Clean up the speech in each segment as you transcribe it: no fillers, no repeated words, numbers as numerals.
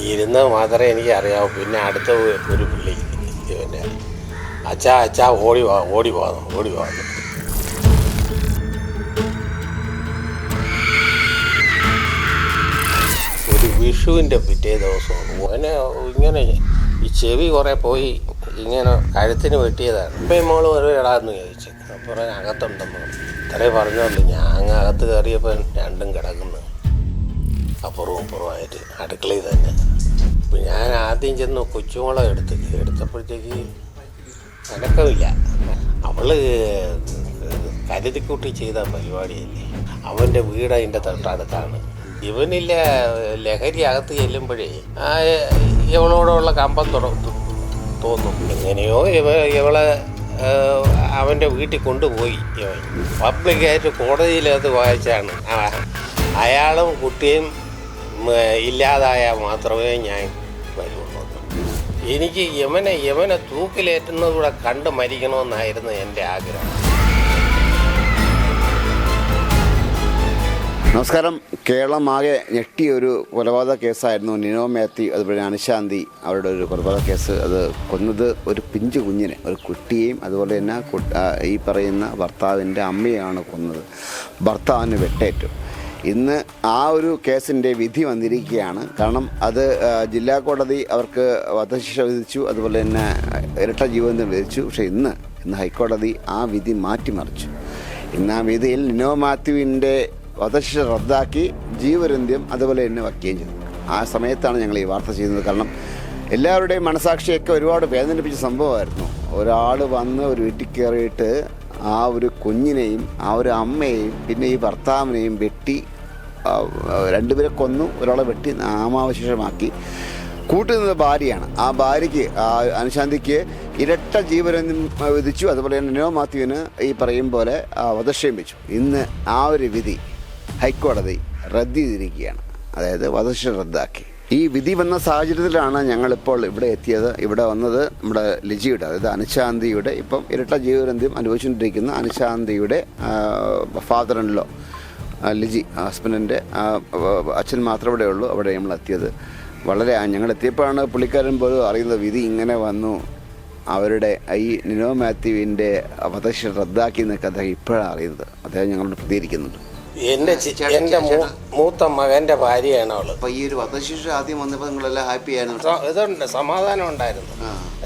ഇരുന്ന് മാത്രമേ എനിക്ക് അറിയാവൂ. പിന്നെ അടുത്ത ഒരു പുള്ളി പിന്നെ അച്ഛാ അച്ഛാ ഓടി പോന്നു. ഒരു വിഷുവിൻ്റെ പിറ്റേ ദിവസം അവന് ഇങ്ങനെ ഈ ചെവി കുറേ പോയി ഇങ്ങനെ കഴുത്തിന് വെട്ടിയതാണ്. ഇപ്പം മോള് വരടാന്ന് ചോദിച്ചു. അപ്പുറം അകത്തുണ്ടെന്ന് ഇത്രേ പറഞ്ഞുള്ളൂ. ഞാൻ അകത്ത് കയറിയപ്പോൾ രണ്ടും കിടക്കുന്നു അപ്പുറമായിട്ട് അടുക്കളയിൽ തന്നെ. അപ്പം ഞാൻ ആദ്യം ചെന്ന് കൊച്ചുമോളെ എടുത്തപ്പോഴത്തേക്ക് അനക്കമില്ല. അവള് കരുതിക്കൂട്ടി ചെയ്ത പരിപാടിയല്ലേ. അവൻ്റെ വീട് അതിൻ്റെ തൊട്ടടുത്താണ്. ഇവനില്ല ലഹരി അകത്ത് ചെല്ലുമ്പോഴേ ഇവളോടുള്ള കമ്പം തോന്നും. എങ്ങനെയോ ഇവളെ അവൻ്റെ വീട്ടിൽ കൊണ്ടുപോയി. പബ്ലിക്കായിട്ട് കോടതിയിലത് വായിച്ചാണ്. അയാളും കുട്ടിയും ഇല്ലാതായാൽ മാത്രമേ ഞാൻ വരുള്ളൂ. എനിക്ക് യമനെ തൂക്കിലേറ്റുന്നതൂടെ കണ്ട് മരിക്കണമെന്നായിരുന്നു എൻ്റെ ആഗ്രഹം. നമസ്കാരം. കേരളമാകെ ഞെട്ടിയൊരു കൊലപാതക കേസായിരുന്നു നിനോ മാത്യു അതുപോലെ അനുശാന്തി അവരുടെ ഒരു കൊലപാതക കേസ്. അത് കൊന്നത് ഒരു പിഞ്ചു കുഞ്ഞിനെ, ഒരു കുട്ടിയെയും അതുപോലെ തന്നെ ഈ പറയുന്ന ഭർത്താവിൻ്റെ അമ്മയാണ് കൊന്നത്. ഭർത്താവിന് വെട്ടേറ്റു. ഇന്ന് ആ ഒരു കേസിൻ്റെ വിധി വന്നിരിക്കുകയാണ്. കാരണം അത് ജില്ലാ കോടതി അവർക്ക് വധശിക്ഷ വിധിച്ചു, അതുപോലെ തന്നെ ഇരട്ട ജീവബന്ധം വിധിച്ചു. പക്ഷേ ഇന്ന് ഹൈക്കോടതി ആ വിധി മാറ്റിമറിച്ചു. ഇന്ന് ആ വിധിയിൽ നിനോ മാത്യുവിൻ്റെ വധശിക്ഷ റദ്ദാക്കി ജീവപര്യന്തം അതുപോലെ തന്നെ വയ്ക്കുകയും ചെയ്തു. ആ സമയത്താണ് ഞങ്ങൾ ഈ വാർത്ത ചെയ്യുന്നത്. കാരണം എല്ലാവരുടെയും മനസാക്ഷിയൊക്കെ ഒരുപാട് വേദനിപ്പിച്ച സംഭവമായിരുന്നു. ഒരാൾ വന്ന് ഒരു വീട്ടിൽ കയറിയിട്ട് ആ ഒരു കുഞ്ഞിനെയും ആ ഒരു അമ്മയെയും പിന്നെ ഈ ഭർത്താവിനെയും വെട്ടി, രണ്ടുപേരെ കൊന്നു, ഒരാളെ വെട്ടി നാമാവശേഷമാക്കി. കൂട്ടുനിന്നത് ഭാര്യയാണ്. ആ ഭാര്യയ്ക്ക് അനുശാന്തിക്ക് ഇരട്ട ജീവപര്യന്തം വിധിച്ചു. അതുപോലെ തന്നെ നിനോ മാത്യുവിന് ഈ പറയും പോലെ വധശിക്ഷയും വെച്ചു. ഇന്ന് ആ ഒരു വിധി ഹൈക്കോടതി റദ്ദ് ചെയ്തിരിക്കുകയാണ്. അതായത് വധശിക്ഷ റദ്ദാക്കി. ഈ വിധി വന്ന സാഹചര്യത്തിലാണ് ഞങ്ങളിപ്പോൾ ഇവിടെ എത്തിയത്. ഇവിടെ വന്നത് നമ്മുടെ ലിജിയുടെ, അതായത് അനുശാന്തിയുടെ ഇപ്പം ഇരട്ട ജീവപര്യന്തം അനുഭവിച്ചുകൊണ്ടിരിക്കുന്ന അനുശാന്തിയുടെ ഫാദർ ഇൻ ലോ ലിജി, ഹസ്ബൻഡിൻ്റെ അച്ഛൻ മാത്രമേ ഇവിടെ ഉള്ളൂ. അവിടെ നമ്മൾ എത്തിയത്. വളരെ ഞങ്ങളെത്തിയപ്പോഴാണ് പുള്ളിക്കാരൻ പോലും അറിയുന്നത് വിധി ഇങ്ങനെ വന്നു. അവരുടെ ഈ നിനോ മാത്യുവിൻ്റെ വധശിക്ഷ റദ്ദാക്കി എന്നൊക്കെ അദ്ദേഹം ഇപ്പോഴാണ് അറിയുന്നത്. അദ്ദേഹം ഞങ്ങളോട് പ്രതികരിക്കുന്നുണ്ട്. എൻ്റെ മൂത്ത മകൻ്റെ ഭാര്യയാണ് അവള്. അപ്പോൾ ഈ ഒരു വധശിക്ഷ ആദ്യം വന്നപ്പോൾ നിങ്ങളെല്ലാം ഹാപ്പി ആയിരുന്നു? ഇതുണ്ട്, സമാധാനം ഉണ്ടായിരുന്നു.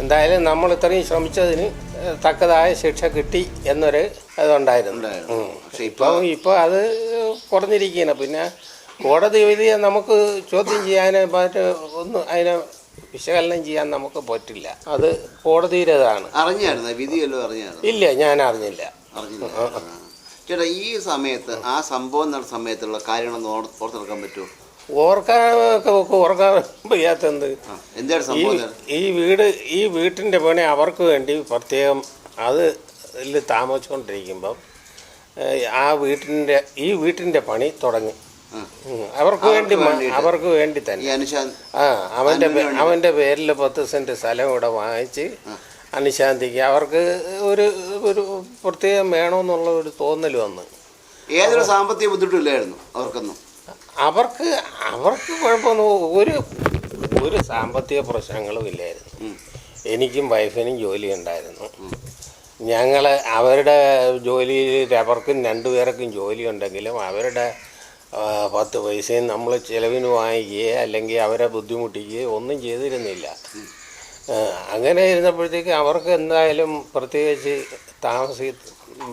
എന്തായാലും നമ്മൾ ഇത്രയും ശ്രമിച്ചതിന് തക്കതായ ശിക്ഷ കിട്ടി എന്നൊരു ഇതുണ്ടായിരുന്നു. പക്ഷെ ഇപ്പോൾ അത് കുറഞ്ഞിരിക്കുകയാണ്. പിന്നെ കോടതി വിധിയെ നമുക്ക് ചോദ്യം ചെയ്യാൻ ഒന്നും അതിനെ വിശകലനം ചെയ്യാൻ നമുക്ക് പറ്റില്ല. അത് കോടതിയുടേതാണ്. അറിഞ്ഞായിരുന്നു വിധിയല്ലോ? അറിഞ്ഞായിരുന്നു? ഇല്ല, ഞാൻ അറിഞ്ഞില്ല. ചേട്ടാ, ഈ സമയത്ത് ആ സംഭവം നടന്ന സമയത്തുള്ള കാര്യങ്ങളൊന്ന് ഓർത്തെടുക്കാൻ പറ്റുമോ? ഓർക്കാൻ വയ്യാത്തെന്ത്. ഈ വീട്ടിൻ്റെ പണി അവർക്ക് വേണ്ടി പ്രത്യേകം അത് ഇതിൽ താമസിച്ചുകൊണ്ടിരിക്കുമ്പം ഈ വീട്ടിൻ്റെ പണി തുടങ്ങി. അവർക്ക് വേണ്ടി തന്നെ അവൻ്റെ പേരിൽ 10 സെൻറ്റ് സ്ഥലം ഇവിടെ വാങ്ങിച്ച് അനുശാന്തിക്ക് അവർക്ക് ഒരു പ്രത്യേകം വേണമെന്നുള്ള ഒരു തോന്നൽ വന്ന്. ഏതൊരു സാമ്പത്തിക ബുദ്ധിമുട്ടില്ലായിരുന്നു അവർക്കൊന്നും? അവർക്ക് കുഴപ്പമൊന്നും ഒരു സാമ്പത്തിക പ്രശ്നങ്ങളും ഇല്ലായിരുന്നു. എനിക്കും വൈഫിനും ജോലി ഉണ്ടായിരുന്നു. ഞങ്ങൾ അവരുടെ ജോലിയിൽ അവർക്കും 2 പേർക്കും ജോലി ഉണ്ടെങ്കിലും അവരുടെ 10 പൈസയും നമ്മൾ ചിലവിന് വാങ്ങിക്കുകയോ അല്ലെങ്കിൽ അവരെ ബുദ്ധിമുട്ടിക്കുകയോ ഒന്നും ചെയ്തിരുന്നില്ല. അങ്ങനെ ഇരുന്നപ്പോഴത്തേക്ക് അവർക്ക് എന്തായാലും പ്രത്യേകിച്ച്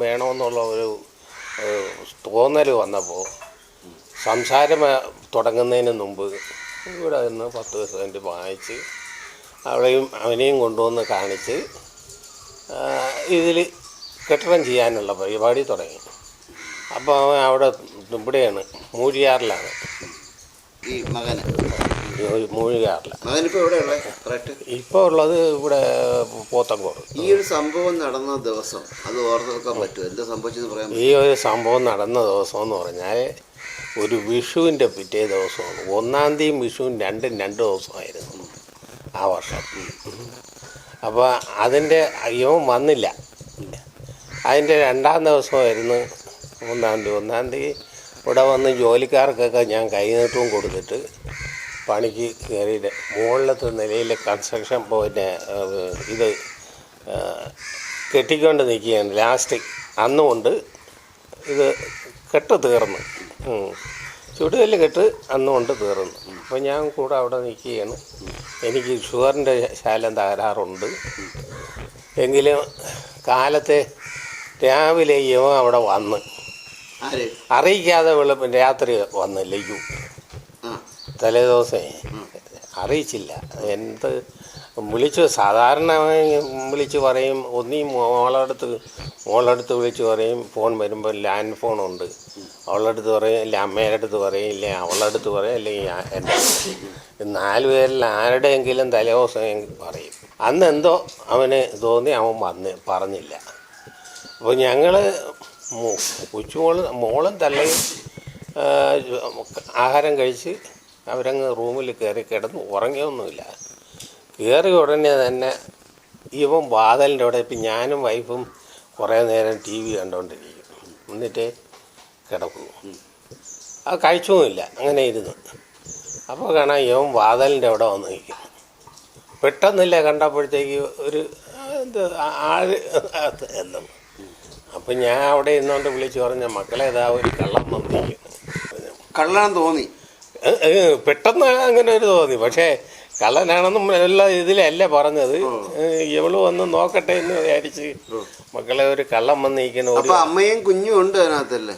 വേണമെന്നുള്ള ഒരു തോന്നൽ വന്നപ്പോൾ സംസാരം തുടങ്ങുന്നതിന് മുമ്പ് ഇവിടെ നിന്ന് 10 സെൻറ്റ് വാങ്ങിച്ച് അവനെയും കൊണ്ടുവന്ന് കാണിച്ച് ഇതിൽ കെട്ടിടം ചെയ്യാനുള്ള പരിപാടി തുടങ്ങി. അപ്പോൾ അവൻ അവിടെ ഇവിടെയാണ്, മൂഴിയാറിലാണ്. ഈ മകന് മൂഴിയാറിലാണ് ഇപ്പോൾ ഉള്ളത്. ഇവിടെ പോത്തങ്കോട്. ഈ ഒരു സംഭവം നടന്ന ദിവസം അത് ഓർത്തെടുക്കാൻ പറ്റുമോ? എന്താ സംഭവിച്ചെന്ന് പറയാൻ? ഈ ഒരു സംഭവം നടന്ന ദിവസം എന്ന് പറഞ്ഞാൽ ഒരു വിഷുവിൻ്റെ പിറ്റേ ദിവസമാണ്. 1-ാം തീയതി വിഷുവിന് 2 ദിവസമായിരുന്നു ആ വർഷം. അപ്പോൾ അതിൻ്റെ ഇവൻ വന്നില്ല. അതിൻ്റെ 2-ാം ദിവസമായിരുന്നു 1-ാം തീയതി. 1-ാം തീയതി ഇവിടെ വന്ന് ജോലിക്കാർക്കൊക്കെ ഞാൻ കൈനീട്ടവും കൊടുത്തിട്ട് പണിക്ക് കയറിയിട്ട് മുകളിലത്തെ നിലയിൽ കൺസ്ട്രക്ഷൻ പിന്നെ ഇത് കെട്ടിക്കൊണ്ട് നിൽക്കുകയാണ്. ലാസ്റ്റ് അന്നുകൊണ്ട് ഇത് കെട്ട് തീർന്നു, ചുടുകല്ല് കെട്ട് അന്നുകൊണ്ട് തീർന്നു. അപ്പോൾ ഞാൻ കൂടെ അവിടെ നിൽക്കുകയാണ്. എനിക്ക് ഷുഗറിൻ്റെ ശാലം തകരാറുണ്ട്. എങ്കിലും കാലത്തെ രാവിലെ ഇവ അവിടെ വന്ന് അറിയിക്കാതെ രാത്രി വന്നില്ലേക്കു. തലേദിവസമേ അറിയിച്ചില്ല. എന്ത് വിളിച്ചു, സാധാരണ വിളിച്ച് പറയും, ഒന്നീ മോളടുത്ത് വിളിച്ച് പറയും. ഫോൺ വരുമ്പോൾ ലാൻഡ് ഫോണുണ്ട്, അവളടുത്ത് പറയും, ഇല്ല അമ്മയുടെ അടുത്ത് പറയും, ഇല്ല അവളടുത്ത് പറയും, അല്ലെങ്കിൽ എൻ്റെ 4 പേരിൽ ആരുടെയെങ്കിലും തലേദിവസം പറയും. അന്ന് എന്തോ അവന് തോന്നി, അവൻ പറഞ്ഞില്ല. അപ്പോൾ ഞങ്ങൾ മോളും തള്ളയും ആഹാരം കഴിച്ച് അവരങ്ങ് റൂമിൽ കയറി കിടന്നു, ഉറങ്ങിയൊന്നുമില്ല. കയറി ഉടനെ തന്നെ ഇവൻ വാതിലിൻ്റെ അവിടെ. ഇപ്പം ഞാനും വൈഫും കുറേ നേരം TV കണ്ടുകൊണ്ടിരിക്കും, എന്നിട്ട് കിടക്കും. അത് കഴിച്ചൊന്നുമില്ല, അങ്ങനെ ഇരുന്ന്. അപ്പോൾ കാണാം ഇവൻ വാതിലിൻ്റെ അവിടെ വന്ന് നിൽക്കും. പെട്ടെന്നില്ല കണ്ടപ്പോഴത്തേക്ക് ഒരു ആള് എന്നും. അപ്പം ഞാൻ അവിടെ ഇരുന്നുകൊണ്ട് വിളിച്ച് പറഞ്ഞ, മക്കളെ ഇതാ ഒരു കള്ളം വന്നിരിക്കുന്നു. കള്ളാൻ തോന്നി, പെട്ടെന്ന് അങ്ങനെ ഒരു തോന്നി. പക്ഷേ കള്ളനാണെന്നും എല്ലാ ഇതിലല്ല പറഞ്ഞത്. ഇവള് വന്ന് നോക്കട്ടെ എന്ന് വിചാരിച്ച് മക്കളെ ഒരു കള്ളം വന്നിരിക്കുന്നു. അമ്മയും കുഞ്ഞും ഉണ്ട് അതിനകത്തല്ലേ?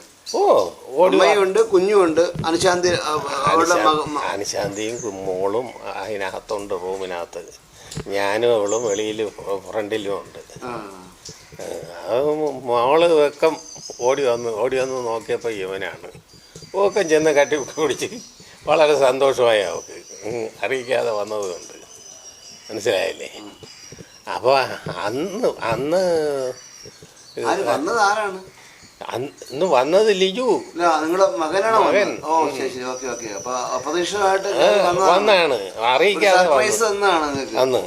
ഓടിയുണ്ട്, കുഞ്ഞുണ്ട്, അനുശാന്തിയും മോളും അതിനകത്തുണ്ട്, റൂമിനകത്ത്. ഞാനും അവളും വെളിയിൽ ഫ്രണ്ടിലും ഉണ്ട്. മോള് വെക്കം ഓടി വന്ന് നോക്കിയപ്പോൾ ഇവനാണ്. ഓക്കം ചെന്ന് കട്ടി പിടിച്ച് വളരെ സന്തോഷമായി അവൾക്ക്, അറിയിക്കാതെ വന്നതുകൊണ്ട്. മനസ്സിലായില്ലേ? അപ്പോൾ അന്ന് ഇന്ന് വന്നത് ലിജു, മകൻ വന്നാണ്, അറിയിക്കാതെ അന്ന്.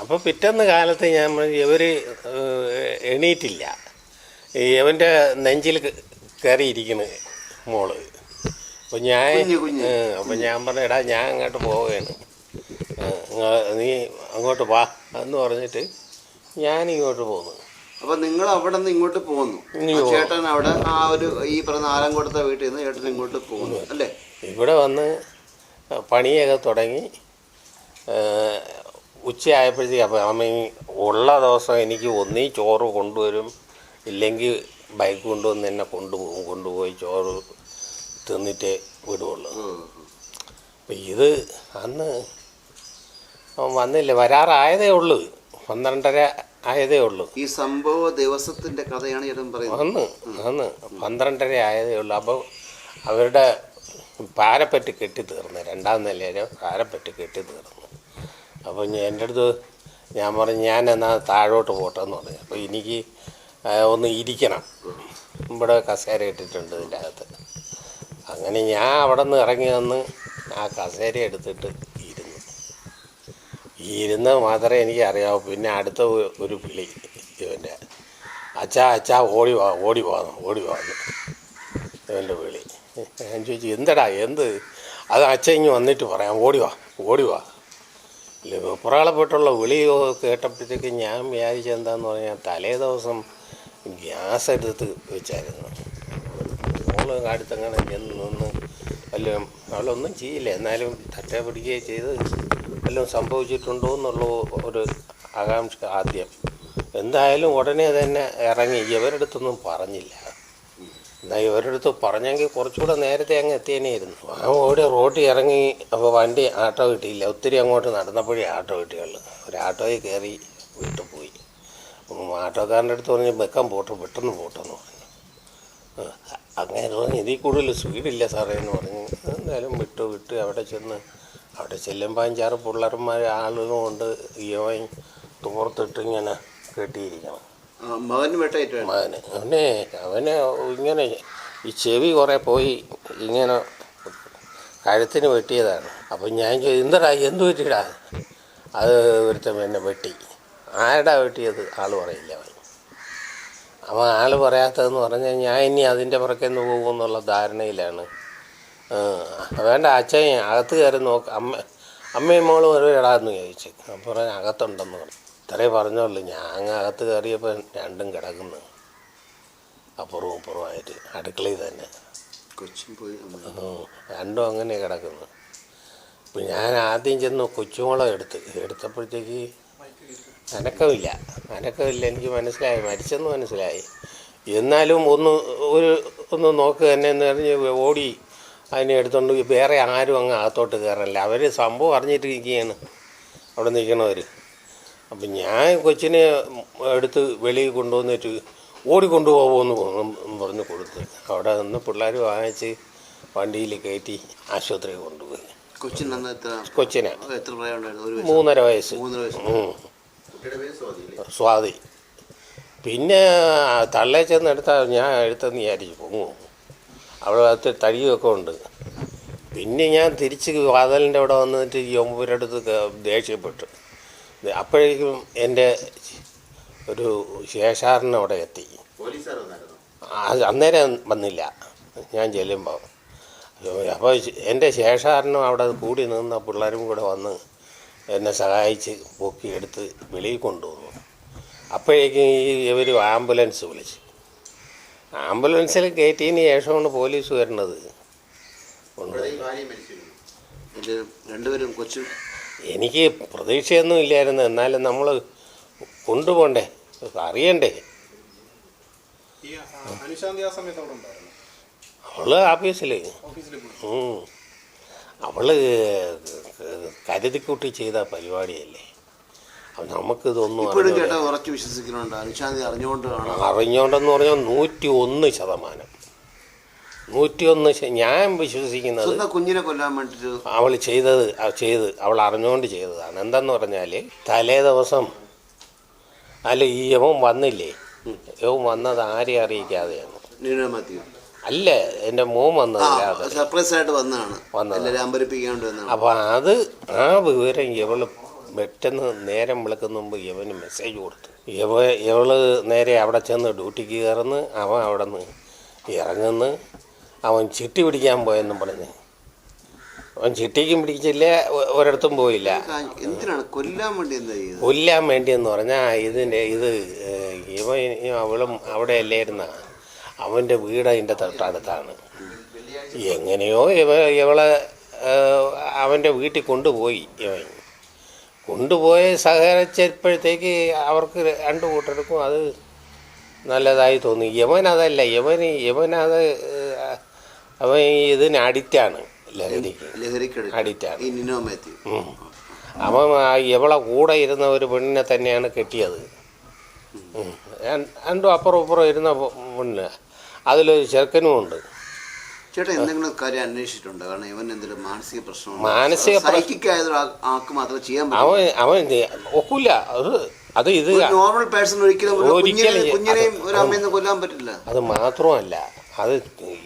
അപ്പോൾ പിറ്റേന്ന് കാലത്ത് ഞാൻ ഇവർ എണീറ്റില്ല. ഇവൻ്റെ നെഞ്ചിൽ കയറിയിരിക്കണ് മോള്. അപ്പോൾ ഞാൻ പറഞ്ഞു, എടാ ഞാൻ അങ്ങോട്ട് പോവുകയാണ്, നീ അങ്ങോട്ട് വാ എന്ന് പറഞ്ഞിട്ട് ഞാനിങ്ങോട്ട് പോന്നു. അപ്പോൾ നിങ്ങൾ അവിടെ നിന്ന് ഇങ്ങോട്ട് പോന്നു, ചേട്ടൻ അവിടെ ഈ പറഞ്ഞ ആലങ്കോടത്തെ വീട്ടിൽ നിന്ന് ചേട്ടൻ ഇങ്ങോട്ട് പോകുന്നു അല്ലേ? ഇവിടെ വന്ന് പണിയൊക്കെ തുടങ്ങി. ഉച്ചയായപ്പോഴത്തേക്ക് അപ്പം അമ്മ ഉള്ള ദിവസം എനിക്ക് ഒന്നീ ചോറ് കൊണ്ടുവരും, ഇല്ലെങ്കിൽ ബൈക്ക് കൊണ്ടുവന്ന് എന്നെ കൊണ്ടുപോയി ചോറ് തിന്നിട്ടേ വിടുള്ളൂ. അപ്പം ഇത് അന്ന് വന്നില്ല, വരാറായതേ ഉള്ളൂ, 12:30 ആയതേ ഉള്ളൂ. ഈ സംഭവ ദിവസത്തിൻ്റെ കഥയാണ് ചേട്ടൻ പറയുന്നത്. അന്ന് 12:30 ആയതേ ഉള്ളൂ. അപ്പോൾ അവരുടെ പാരപ്പറ്റ് കെട്ടി തീർന്നു, 2ാം നിലയിലെ പാരപ്പറ്റ് കെട്ടി തീർന്നു. അപ്പോൾ എൻ്റെ അടുത്ത് ഞാൻ പറഞ്ഞു, ഞാൻ എന്നാൽ താഴോട്ട് പോട്ടെന്ന് പറഞ്ഞു. അപ്പോൾ എനിക്ക് ഒന്ന് ഇരിക്കണം, ഇവിടെ കസേര ഇട്ടിട്ടുണ്ട് ഇതിൻ്റെ അകത്ത്. അങ്ങനെ ഞാൻ അവിടെ നിന്ന് ഇറങ്ങി വന്ന് ആ കസേര എടുത്തിട്ട് ഇരുന്ന് മാത്രമേ എനിക്ക് അറിയാവൂ. പിന്നെ അടുത്ത ഒരു വിളി ഇവൻ്റെ, അച്ഛാ ഓടി വാന്ന് ഇവൻ്റെ വിളി. ഞാൻ ചോദിച്ചു, എന്തടാ അത് അച്ഛൻ ഇങ്ങ് വന്നിട്ട് പറയാം, ഓടി വാ. വെപ്രാളപ്പെട്ടുള്ള വിളി കേട്ടപ്പോഴത്തേക്ക് ഞാൻ വിചാരിച്ചെന്താന്ന് പറഞ്ഞാൽ, തലേ ദിവസം ഗ്യാസ് എടുത്ത് വെച്ചായിരുന്നു. മോള് അടുത്തങ്ങനെ ചെന്ന് വല്ലതും അവളൊന്നും ചെയ്യില്ല, എന്നാലും തട്ടേ പിടിക്കുകയും ചെയ്ത് വല്ലതും സംഭവിച്ചിട്ടുണ്ടോ എന്നുള്ള ഒരു ആകാംക്ഷ ആദ്യം. എന്തായാലും ഉടനെ തന്നെ ഇറങ്ങി, ഇവരുടെ അടുത്തൊന്നും പറഞ്ഞില്ല. എന്നാൽ ഇവരുടെ അടുത്ത് പറഞ്ഞെങ്കിൽ കുറച്ചുകൂടെ നേരത്തെ അങ്ങ് എത്തിയേനെയായിരുന്നു. ഓടി റോട്ടിൽ ഇറങ്ങി. അപ്പോൾ വണ്ടി ആട്ടോ കിട്ടിയില്ല, ഒത്തിരി അങ്ങോട്ട് നടന്നപ്പോഴേ ആട്ടോ കിട്ടിയുള്ളൂ. ഒരു ആട്ടോയിൽ കയറി വീട്ടിൽ പോയി. ആട്ടോക്കാരൻ്റെ അടുത്ത് പറഞ്ഞ് പെട്ടെന്ന് പോട്ടെന്ന് പറഞ്ഞു. അങ്ങനെ പറഞ്ഞു, ഇതിൽ കൂടുതൽ സ്പീഡില്ല സാറേ എന്ന് പറഞ്ഞു. എന്തായാലും വിട്ട് അവിടെ ചെല്ലുമ്പോൾ 5-6 പിള്ളേർമാർ ആളുകളും കൊണ്ട് ഇവൻ തോർത്തിട്ട് ഇങ്ങനെ കെട്ടിയിരിക്കണം. അവന് ഇങ്ങനെ ഈ ചെവി കുറേ പോയി ഇങ്ങനെ കഴുത്തിന് വെട്ടിയതാണ്. അപ്പം ഞാൻ ചോദിച്ചു, എന്ത് പറ്റിയിടാ? അത് ഒരുത്തൻ എന്നെ വെട്ടി. ആരുടെ വെട്ടിയത് ആൾ പറയില്ല. അപ്പോൾ ആൾ പറയാത്തതെന്ന് പറഞ്ഞാൽ ഞാൻ ഇനി അതിൻ്റെ പുറകെ നിന്ന് പോകുമെന്നുള്ള ധാരണയിലാണ് വേണ്ട അച്ഛൻ അകത്ത് കയറി അമ്മയും മോളും ഒരു ഇടാന്ന് ചോദിച്ചു. അപ്പോൾ അകത്തുണ്ടെന്ന് പറഞ്ഞു. ഇത്രേ പറഞ്ഞോളൂ. ഞാൻ അകത്ത് കയറിയപ്പോൾ രണ്ടും കിടക്കുന്നു അപ്പുറവും ഇപ്പുറമായിട്ട് അടുക്കളയിൽ തന്നെ. രണ്ടും അങ്ങനെ കിടക്കുന്നു. അപ്പം ഞാൻ ആദ്യം ചെന്ന് കൊച്ചുമോളെ എടുത്തപ്പോഴത്തേക്ക് അനക്കമില്ല. എനിക്ക് മനസ്സിലായി, മരിച്ചെന്ന് മനസ്സിലായി. എന്നാലും ഒന്ന് നോക്കുക തന്നെ എന്ന് പറഞ്ഞ് ഓടി അതിനെ എടുത്തുകൊണ്ട് വേറെ ആരും അങ്ങ് അകത്തോട്ട് കയറില്ല. അവർ സംഭവം അറിഞ്ഞിട്ടിരിക്കുകയാണ് അവിടെ നിൽക്കണവർ. അപ്പം ഞാൻ കൊച്ചിനെ എടുത്ത് വെളിയിൽ കൊണ്ടുവന്നിട്ട് ഓടിക്കൊണ്ടുപോകുമെന്ന് പറഞ്ഞ് കൊടുത്ത് അവിടെ നിന്ന് പിള്ളേർ വാങ്ങിച്ച് വണ്ടിയിൽ കയറ്റി ആശുപത്രിയിൽ കൊണ്ടുപോയി. കൊച്ചിനെ 3.5 വയസ്സ്. സ്വാതി. പിന്നെ തള്ളേ ചെന്ന് എടുത്താൽ ഞാൻ എടുത്തെന്ന് വിചാരിച്ചു പൊങ്ങും. അവിടെ അകത്ത് തടിയൊക്കെ ഉണ്ട്. പിന്നെ ഞാൻ തിരിച്ച് വാതിലിൻ്റെ അവിടെ വന്നിട്ട് യമുപുരടുത്ത് ദേഷ്യപ്പെട്ടു. അപ്പോഴേക്കും എൻ്റെ ഒരു ശേഷാറിന് അവിടെ എത്തി. അന്നേരം വന്നില്ല ഞാൻ ചെല്ലുമ്പോൾ. അപ്പോൾ എൻ്റെ ശേഷാറിനും അവിടെ കൂടി നിന്ന പിള്ളേരും കൂടെ വന്ന് എന്നെ സഹായിച്ച് പൊക്കിയെടുത്ത് വെളിയിൽ കൊണ്ടുവന്നു. അപ്പോഴേക്കും ഇവർ ആംബുലൻസ് വിളിച്ചു. ആംബുലൻസിൽ കയറ്റിയതിന് ശേഷമാണ് പോലീസ് വരുന്നത്. എനിക്ക് പ്രതീക്ഷയൊന്നും ഇല്ലായിരുന്നു. എന്നാലും നമ്മൾ കൊണ്ടുപോകണ്ടേ, അറിയണ്ടേ. അവള് ഓഫീസിൽ അവള് കരുതിക്കൂട്ടി ചെയ്ത പരിപാടിയല്ലേ. നമുക്കിതൊന്നും അറിഞ്ഞോണ്ടെന്ന് പറഞ്ഞാൽ 101%. 101 ഞാൻ വിശ്വസിക്കുന്നത് കുഞ്ഞിനെ കൊല്ലാൻ വേണ്ടിട്ട് അവൾ അവൾ അറിഞ്ഞുകൊണ്ട് ചെയ്തതാണ്. എന്തെന്ന് പറഞ്ഞാൽ തലേ ദിവസം അല്ല ഈ യവൻ വന്നില്ലേ, യവൻ വന്നത് ആരെയും അറിയിക്കാതെയാണ്. അല്ല, എൻ്റെ മോൻ വന്നതല്ലാതെ സർപ്രൈസായിട്ട് വന്നതാണ്. അപ്പോൾ ആ വിവരം ഇവള് പെട്ടെന്ന് നേരം വിളക്കുന്ന മുമ്പ് ഇവന് മെസ്സേജ് കൊടുത്തു. ഇവള് നേരെ അവിടെ ചെന്ന് ഡ്യൂട്ടിക്ക് കയറുന്നു. അവൻ അവിടെ നിന്ന് ഇറങ്ങുന്നു. അവൻ ചിട്ടി പിടിക്കാൻ പോയെന്നും പറഞ്ഞ് അവൻ ചിട്ടിക്കും പിടിച്ചില്ല, ഒരിടത്തും പോയില്ല. കൊല്ലാൻ വേണ്ടി എന്ന് പറഞ്ഞാൽ അവളും അവിടെ അല്ലായിരുന്ന അവൻ്റെ വീട് അതിൻ്റെ തൊട്ടടുത്താണ്. എങ്ങനെയോ ഇവളെ അവൻ്റെ വീട്ടിൽ കൊണ്ടുപോയി. കൊണ്ടുപോയി സഹകരിച്ചപ്പോഴത്തേക്ക് അവർക്ക് 2 കൂട്ടർക്കും അത് നല്ലതായി തോന്നി. യവനതല്ല, അവൻ ഇതിന് അഡിക്റ്റാണ്, ലഹരിക്ക് അഡിക്റ്റാണ്. അവൻ ഇവളെ കൂടെ ഇരുന്ന ഒരു പെണ്ണിനെ തന്നെയാണ് കെട്ടിയത്. 2 അപ്പുറം ഇരുന്ന പെണ്ണ്, അതിലൊരു ചെറുക്കനും ഉണ്ട്. ചേട്ടാ എന്തെങ്കിലും കാര്യം അന്വേഷിച്ചിട്ടുണ്ടോ? കാരണം ഇവൻ എന്തെങ്കിലും മാനസിക പ്രശ്നം അവൻ ഒക്കില്ല. അത് ഇത് നോർമൽ പേഴ്സൺ ഒരിക്കലും കുഞ്ഞിനെയും ഒരു അമ്മയെന്ന് കൊല്ലാൻ പറ്റില്ല. അത് മാത്രമല്ല, അത്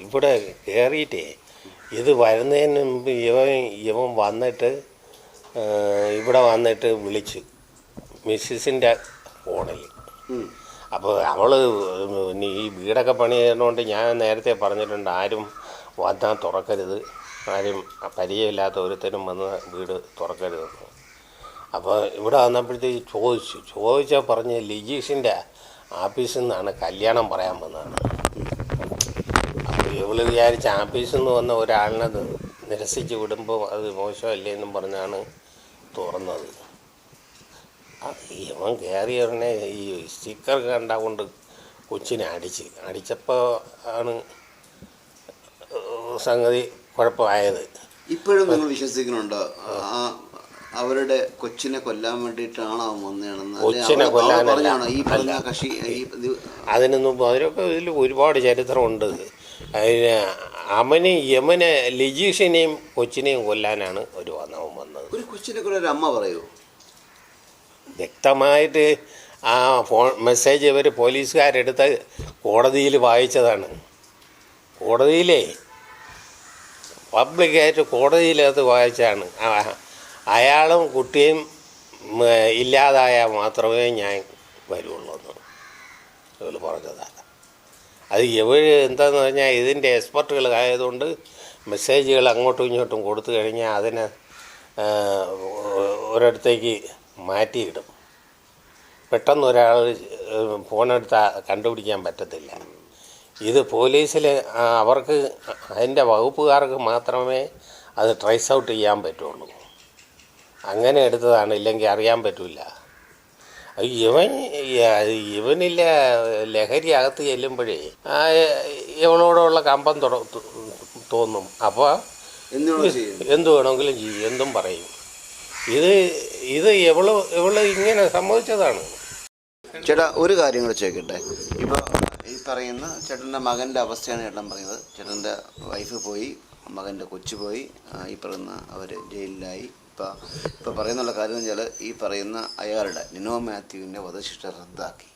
ഇവിടെ കയറിയിട്ടേ ഇത് വരുന്നതിന് മുമ്പ് ഇവൻ വന്നിട്ട് ഇവിടെ വന്നിട്ട് വിളിച്ചു മിസ്സിൻ്റെ ഫോണിൽ. അപ്പോൾ അവൾ ഈ വീടൊക്കെ പണി ചെയ്യുന്നതുകൊണ്ട് ഞാൻ നേരത്തെ പറഞ്ഞിട്ടുണ്ട്, ആരും വന്നാൽ തുറക്കരുത്, ആരും പരിചയമില്ലാത്ത ഒരുത്തരും വന്ന് വീട് തുറക്കരുതെന്ന്. അപ്പോൾ ഇവിടെ വന്നപ്പോഴത്തേക്ക് ചോദിച്ചാൽ പറഞ്ഞ് ലിജീഷിൻ്റെ ആഫീസിൽ നിന്നാണ് കല്യാണം പറയാൻ വന്നതാണ്. അപ്പോൾ ഇവള് വിചാരിച്ച ആഫീസിൽ നിന്ന് വന്ന ഒരാളിനെ നിരസിച്ച് വിടുമ്പോൾ അത് മോശമല്ലേ എന്നും പറഞ്ഞാണ് തുറന്നത്. ഇവൻ കയറിയവനെ ഈ സ്റ്റിക്കർ കണ്ടുകൊണ്ട് കൊച്ചിനെ അടിച്ചപ്പോൾ ആണ് സംഗതി കുഴപ്പമായത്. ഇപ്പോഴും നിങ്ങൾ വിശ്വസിക്കുന്നുണ്ടോ അവരുടെ കൊച്ചിനെ കൊല്ലാൻ വേണ്ടിയിട്ടാണ് അവൻ വന്നതാണെന്ന്? കൊച്ചിനെ കൊല്ലാനല്ല, അതിനൊന്നും അതിനൊക്കെ ഇതിൽ ഒരുപാട് ചരിത്രമുണ്ട്. അതിന് യമനെ ലിജീഷിനെയും കൊച്ചിനെയും കൊല്ലാനാണ് ഒരു അവൻ വന്നത്. ഒരു കൊച്ചിനെ കൊല്ലാൻ ഒരു അമ്മ പറയൂ? വ്യക്തമായിട്ട് ആ മെസ്സേജ് ഇവർ പോലീസുകാരെടുത്ത് കോടതിയിൽ വായിച്ചതാണ്. കോടതിയിലേ പബ്ലിക്കായിട്ട് കോടതിയിലത് വായിച്ചാണ്. അയാളും കുട്ടിയും ഇല്ലാതായാൽ മാത്രമേ ഞാൻ വരുള്ളൂ എന്ന് ഇവർ പറഞ്ഞതാണ്. അത് എന്താണെന്ന് പറഞ്ഞാൽ ഇതിൻ്റെ എക്സ്പെർട്ടുകൾ ആയതുകൊണ്ട് മെസ്സേജുകൾ അങ്ങോട്ടും ഇങ്ങോട്ടും കൊടുത്തു കഴിഞ്ഞാൽ അതിനെ ഒരിടത്തേക്ക് മാറ്റിയിടും. പെട്ടെന്ന് ഒരാൾ ഫോണെടുത്താൽ കണ്ടുപിടിക്കാൻ പറ്റത്തില്ല. ഇത് പോലീസിൽ അവർക്ക് അതിൻ്റെ വകുപ്പുകാർക്ക് മാത്രമേ അത് ട്രേസ് ഔട്ട് ചെയ്യാൻ പറ്റുള്ളൂ. അങ്ങനെ എടുത്തതാണ്, ഇല്ലെങ്കിൽ അറിയാൻ പറ്റില്ല. ഇവനില്ല ലഹരി അകത്ത് ചെല്ലുമ്പോഴേ ഇവളോടുള്ള കമ്പം തോന്നും. അപ്പോൾ എന്തു വേണമെങ്കിലും ചെയ്യും, എന്തും പറയും. ഇത് ഇവള് ഇങ്ങനെ സംഭവിച്ചതാണ്. ചേട്ടാ ഒരു കാര്യം കൂടെ ചോദിക്കട്ടെ. ഇപ്പോൾ ഈ പറയുന്ന ചേട്ടൻ്റെ മകൻ്റെ അവസ്ഥയാണ് ചേട്ടൻ പറയുന്നത്. ചേട്ടൻ്റെ വൈഫ് പോയി, മകൻ്റെ കൊച്ചു പോയി, ഈ പറയുന്ന അവർ ജയിലിലായി. ഇപ്പോൾ പറയുന്നുള്ള കാര്യം എന്ന് വെച്ചാൽ ഈ അയാളുടെ നിനോ മാത്യുവിൻ്റെ വധശിക്ഷ റദ്ദാക്കി.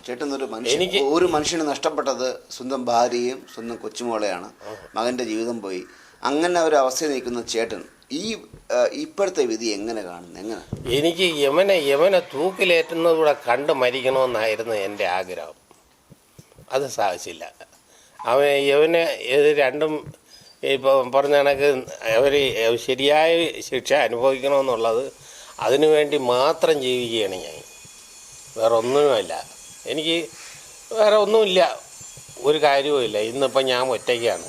ചേട്ടൻ ഒരു മനുഷ്യന് നഷ്ടപ്പെട്ടത് സ്വന്തം ഭാര്യയും സ്വന്തം കൊച്ചുമോളെയാണ്. മകൻ്റെ ജീവിതം പോയി. അങ്ങനെ ഒരു അവസ്ഥയിൽ നിൽക്കുന്ന ചേട്ടൻ ഇപ്പോഴത്തെ വിധി എങ്ങനെ കാണുന്നു? എങ്ങനെ? എനിക്ക് യമനെ തൂക്കിലേറ്റുന്നതൂടെ കണ്ട് മരിക്കണമെന്നായിരുന്നു എൻ്റെ ആഗ്രഹം. അത് സാധിച്ചില്ല. യവനെ ഇത് രണ്ടും ഇപ്പോൾ പറഞ്ഞ കണക്ക് അവർ ശരിയായ ശിക്ഷ അനുഭവിക്കണമെന്നുള്ളത് അതിനു വേണ്ടി മാത്രം ജീവിക്കുകയാണ് ഞാൻ. വേറെ ഒന്നുമില്ല, എനിക്ക് വേറെ ഒന്നുമില്ല, ഒരു കാര്യവുമില്ല. ഇന്നിപ്പം ഞാൻ ഒറ്റയ്ക്കാണ്,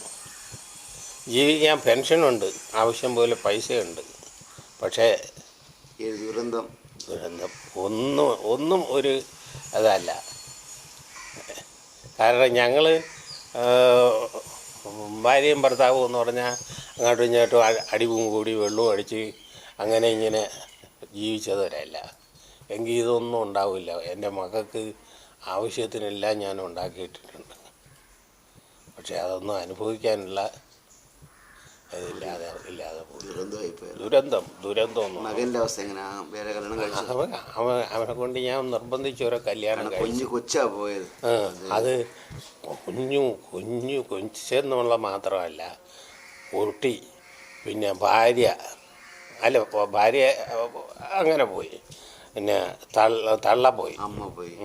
ജീവിക്കാൻ പെൻഷനുണ്ട്, ആവശ്യം പോലെ പൈസയുണ്ട്. പക്ഷേ ദുരന്തം ഒന്നും ഒരു അതല്ല. കാരണം ഞങ്ങൾ ഭാര്യയും ഭർത്താവും എന്ന് പറഞ്ഞാൽ അങ്ങോട്ടും ഇങ്ങോട്ടും അടിവും കൂടി വെള്ളവും അടിച്ച് അങ്ങനെ ഇങ്ങനെ ജീവിച്ചവരല്ല. എങ്കിൽ ഇതൊന്നും ഉണ്ടാവില്ല. എൻ്റെ മക്കൾക്ക് ആവശ്യത്തിനെല്ലാം ഞാൻ ഉണ്ടാക്കിയിട്ടിട്ടുണ്ട്. പക്ഷേ അതൊന്നും അനുഭവിക്കാനുള്ള ഇല്ലാതെ ദുരന്തം. മകൻ്റെ അവസ്ഥ എങ്ങനെയാണ്? വേറെ കല്യാണം കഴിച്ചു? അവനെ കൊണ്ട് ഞാൻ നിർബന്ധിച്ച് ഓരോ കല്യാണം കഴിച്ചു. കൊച്ചാ പോയത്. അത് കൊച്ചെന്നുള്ള മാത്രമല്ല, കുട്ടി, പിന്നെ ഭാര്യ അങ്ങനെ പോയി, പിന്നെ തള്ള പോയി, അമ്മ പോയി.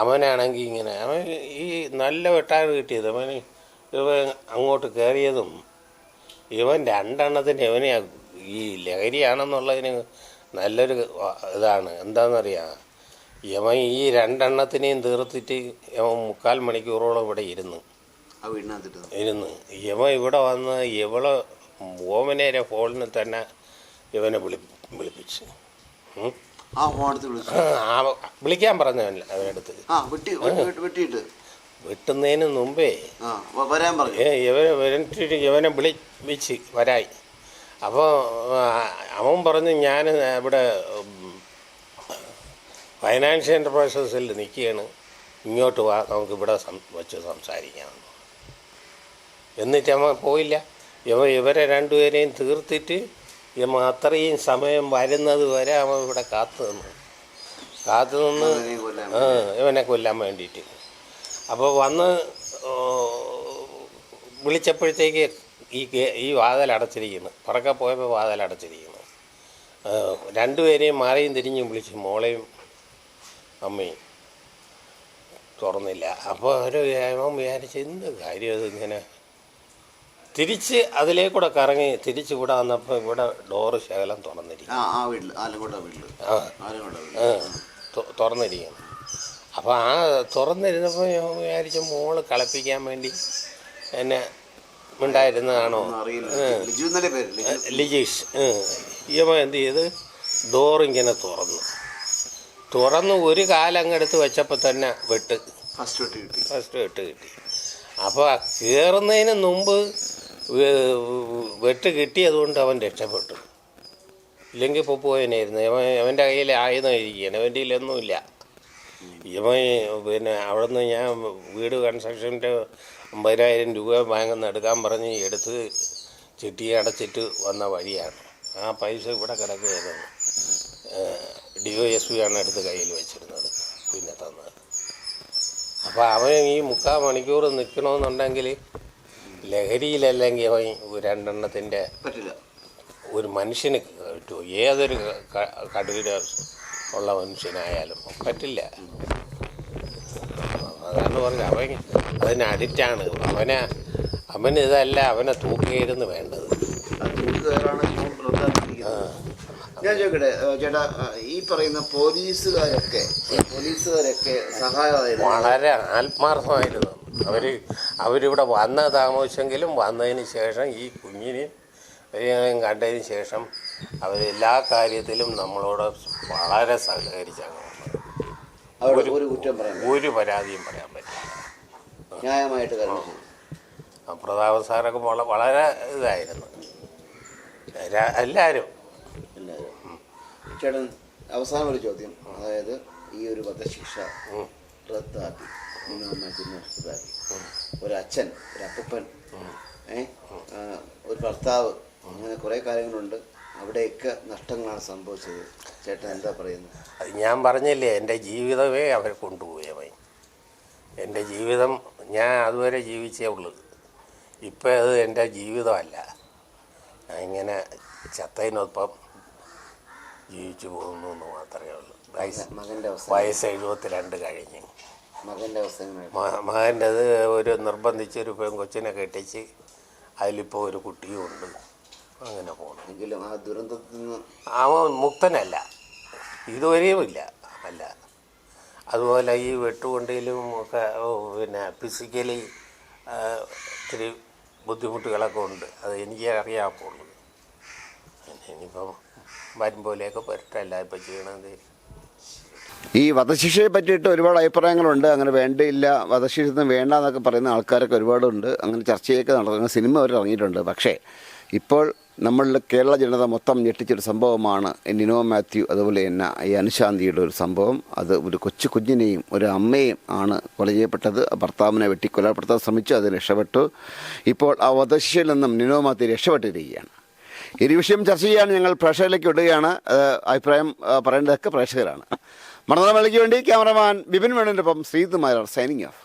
അവനാണെങ്കിൽ ഇങ്ങനെ അവൻ ഈ നല്ല വെട്ടാറ് കിട്ടിയത്. അവന് ഇവൻ അങ്ങോട്ട് കയറിയതും ഇവൻ രണ്ടെണ്ണത്തിന് ഇവനെ ഈ ലഹരിയാണെന്നുള്ളതിന് നല്ലൊരു ഇതാണ്. എന്താണെന്നറിയാം, ഇവൻ ഈ രണ്ടെണ്ണത്തിനെയും തീർത്തിട്ട് ഇവൻ 3/4 മണിക്കൂറോളം ഇവിടെ ഇരുന്ന് ഇവൻ ഇവിടെ വന്ന് ഇവളെ ഓമനേരെ ഫോണിന് തന്നെ ഇവനെ വിളിപ്പിച്ച് വിളിക്കാൻ പറഞ്ഞു അവനടുത്ത്. വെട്ടുന്നതിന് മുമ്പേ ഇവനെ വിളിച്ച് വരായി. അപ്പോൾ അവൻ പറഞ്ഞു, ഞാൻ ഇവിടെ ഫൈനാൻഷ്യൽ എൻ്റർപ്രൈസസിൽ നിൽക്കുകയാണ്, ഇങ്ങോട്ട് വാ, നമുക്കിവിടെ വെച്ച് സംസാരിക്കാം. എന്നിട്ട് അവൻ പോയില്ല. ഇവരെ രണ്ടുപേരെയും തീർത്തിട്ട് അത്രയും സമയം വരുന്നത് വരെ അവൻ ഇവിടെ കാത്തു നിന്ന് ഇവനെ കൊല്ലാൻ വേണ്ടിയിട്ട്. അപ്പോൾ വന്ന് വിളിച്ചപ്പോഴത്തേക്ക് ഈ വാതിലടച്ചിരിക്കുന്നു. പുറക്കെ പോയപ്പോൾ വാതിലടച്ചിരിക്കുന്നു. രണ്ടുപേരെയും മാറിയും തിരിഞ്ഞും വിളിച്ച് മോളെയും അമ്മയും തുറന്നില്ല. അപ്പോൾ അവൻ വിചാരിച്ച് എന്ത് കാര്യം അത് ഇങ്ങനെ. തിരിച്ച് അതിലേക്കൂടെ കറങ്ങി തിരിച്ച് ഇവിടെ വന്നപ്പോൾ ഇവിടെ ഡോറ് ശകലം തുറന്നിരിക്കും. തുറന്നിരിക്കുന്നു. അപ്പോൾ ആ തുറന്നിരുന്നപ്പോൾ ഞാൻ വിചാരിച്ച മോള് കളിപ്പിക്കാൻ വേണ്ടി എന്നെ ഉണ്ടായിരുന്നതാണോ ലിജീഷ്. ഇവ എന്ത് ചെയ്ത് ഡോറിങ്ങനെ തുറന്ന് ഒരു കാലങ്ങെടുത്ത് വെച്ചപ്പോൾ തന്നെ ഫസ്റ്റ് വെട്ട് കിട്ടി. അപ്പോൾ കയറുന്നതിന് മുമ്പ് വെട്ട് കിട്ടിയതുകൊണ്ട് അവൻ രക്ഷപ്പെട്ടു. ഇല്ലെങ്കിൽ പോയനായിരുന്നു. അവൻ്റെ കയ്യിൽ ആയുധം ഇരിക്കുകയാണ്, അവൻ്റെ കയ്യിലൊന്നുമില്ല. ഇവൻ പിന്നെ അവിടെ നിന്ന് ഞാൻ വീട് കൺസ്ട്രക്ഷൻ്റെ 50,000 രൂപ ബാങ്കിൽ നിന്ന് എടുക്കാൻ പറഞ്ഞ് എടുത്ത് ചിട്ടി അടച്ചിട്ട് വന്ന വഴിയാണ്. ആ പൈസ ഇവിടെ കിടക്കുകയായിരുന്നു. DOSP ആണ് എടുത്ത് കയ്യിൽ വെച്ചിരുന്നത്, പിന്നെ തന്നത്. അപ്പോൾ അവൻ ഈ 3/4 മണിക്കൂർ നിൽക്കണമെന്നുണ്ടെങ്കിൽ ലഹരിയിലല്ലെങ്കിൽ അവൻ രണ്ടെണ്ണത്തിൻ്റെ ഒരു മനുഷ്യന് പറ്റുമോ? ഏതൊരു കടുകിട ഉള്ള മനുഷ്യനായാലും പറ്റില്ല. അതാണ് പറഞ്ഞത്, അവൻ അതിന് അഡിക്റ്റാണ്. അവന് ഇതല്ല, അവനെ തൂക്കിയായിരുന്നു വേണ്ടത്. ഞാൻ ചോദിക്കട്ടെ ചേട്ടാ, ഈ പറയുന്ന പോലീസുകാരൊക്കെ സഹായമായിരുന്നു, വളരെ ആത്മാർത്ഥമായിരുന്നു. അവരിവിടെ വന്ന താമസിച്ചെങ്കിലും വന്നതിന് ശേഷം ഈ കുഞ്ഞിന് കണ്ടതിന് ശേഷം അവരെല്ലാ കാര്യത്തിലും നമ്മളോട് വളരെ സഹകരിച്ചാണ്. ഒരു പരാതിയും പറയാൻ പറ്റില്ല. ന്യായമായിട്ട് പ്രതാപൻ സാറൊക്കെ വളരെ ഇതായിരുന്നു എല്ലാവരും. ചേട്ടൻ, അവസാനം ഒരു ചോദ്യം. അതായത് ഈ ഒരു വധശിക്ഷ റദ്ദാക്കി, റദ്ദാക്കി, ഒരച്ഛൻ, ഒരപ്പൻ, ഒരു ഭർത്താവ്, അങ്ങനെ കുറേ കാര്യങ്ങളുണ്ട്. അവിടെയൊക്കെ നഷ്ടങ്ങളാണ് സംഭവിച്ചത്. ചേട്ടൻ എന്താ പറയുന്നത്? ഞാൻ പറഞ്ഞില്ലേ, എൻ്റെ ജീവിതമേ അവർ കൊണ്ടുപോയവൻ. എൻ്റെ ജീവിതം ഞാൻ അതുവരെ ജീവിച്ചേ ഉള്ളൂ. ഇപ്പം അത് എൻ്റെ ജീവിതമല്ല. ഇങ്ങനെ ചത്തതിനൊപ്പം ജീവിച്ചു പോകുന്നു എന്ന് മാത്രമേ ഉള്ളൂ. വയസ്സ് 72 കഴിഞ്ഞ്. മകൻ്റെത് ഒരു നിർബന്ധിച്ചൊരു പെൺകൊച്ചിനെ കെട്ടിച്ച് അതിലിപ്പോൾ ഒരു കുട്ടിയും ഉണ്ട്. അങ്ങനെ പോകണം. ആ ദുരന്തത്തിൽ നിന്ന് അവൻ മുക്തനല്ല, ഇതുവരെയും ഇല്ല. അല്ല, അതുപോലെ ഈ വെട്ടുകൊണ്ടിലും ഒക്കെ പിന്നെ ഫിസിക്കലി ഇത്തിരി ബുദ്ധിമുട്ടുകളൊക്കെ ഉണ്ട്. അത് എനിക്ക് അറിയാവുള്ളൂ. ഇനിയിപ്പം വരുമ്പോലെയൊക്കെ പറ്റല്ല ഇപ്പം ചെയ്യണത്. ഈ വധശിക്ഷയെ പറ്റിയിട്ട് ഒരുപാട് അഭിപ്രായങ്ങളുണ്ട്. അങ്ങനെ വേണ്ടിയില്ല, വധശിക്ഷ വേണ്ട എന്നൊക്കെ പറയുന്ന ആൾക്കാരൊക്കെ ഒരുപാടുണ്ട്. അങ്ങനെ ചർച്ചയൊക്കെ നടക്കുന്ന സിനിമ അവർ ഇറങ്ങിയിട്ടുണ്ട്. പക്ഷേ ഇപ്പോൾ നമ്മളുടെ കേരള ജനത മൊത്തം ഞെട്ടിച്ചൊരു സംഭവമാണ് നിനോ മാത്യു, അതുപോലെ തന്നെ ഈ അനുശാന്തിയുടെ ഒരു സംഭവം. അത് ഒരു കൊച്ചു കുഞ്ഞിനെയും ഒരു അമ്മയും ആണ് കൊല ചെയ്യപ്പെട്ടത്. ഭർത്താവിനെ വെട്ടിക്കൊലപ്പെടുത്താൻ ശ്രമിച്ചു, അത് രക്ഷപ്പെട്ടു. ഇപ്പോൾ ആ വധശിക്ഷയിൽ നിന്നും നിനോ മാത്യു രക്ഷപ്പെട്ടിരിക്കുകയാണ്. ഈ വിഷയം ചർച്ച ചെയ്യാൻ ഞങ്ങൾ പ്രേക്ഷകരിലേക്ക് വിടുകയാണ്. അഭിപ്രായം പറയേണ്ടതൊക്കെ പ്രേക്ഷകരാണ്. മണനാൾ മലയ്ക്ക് വേണ്ടി ക്യാമറമാൻ ബിപിൻ വേണുവിനൊപ്പം ശ്രീതുമാരാർ സൈനിങ് ഓഫ്.